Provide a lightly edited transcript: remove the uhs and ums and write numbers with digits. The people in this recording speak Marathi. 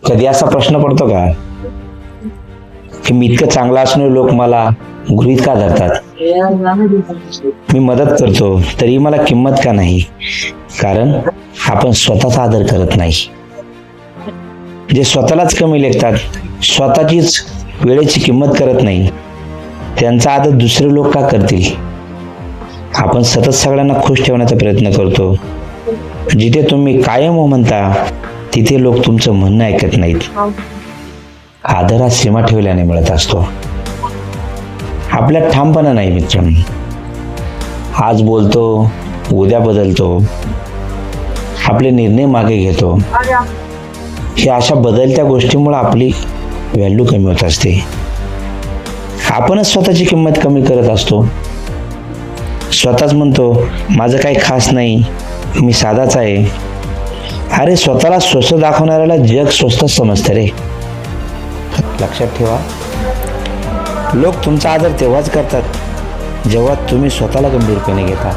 कधी असा प्रश्न पडतो का की मी इतकं चांगला असणारे लोक मला गृहीत का धरतात? मी मदत करतो तरी मला किंमत का नाही? कारण आपण स्वतःचा आदर करत नाही. जे स्वतःलाच कमी लेखतात, स्वतःचीच वेळेची किंमत करत नाही, त्यांचा आदर दुसरे लोक का करतील? आपण सतत सगळ्यांना खुश ठेवण्याचा प्रयत्न करतो. जिथे तुम्ही कायम हो म्हणता तिथे लोक तुमचं म्हणणं ऐकत नाहीत. आदर हा सीमा ठेवल्याने मिळत असतो, आपल्यात ठामपणा नाही मित्रांनो. आज बोलतो, उद्या बदलतो, आपले निर्णय मागे घेतो. हे अशा बदलत्या गोष्टीमुळे आपली व्हॅल्यू कमी होत असते. आपणच स्वतःची किंमत कमी करत असतो. स्वतःच म्हणतो माझं काही खास नाही, मी साधाच आहे. अरे स्वतःला स्वस्त दाखवणाऱ्याला जग स्वस्त समजतं रे. लक्षात ठेवा, लोक तुमचा आदर तेव्हाच करतात जेव्हा तुम्ही स्वतःला गंभीरपणे घेता.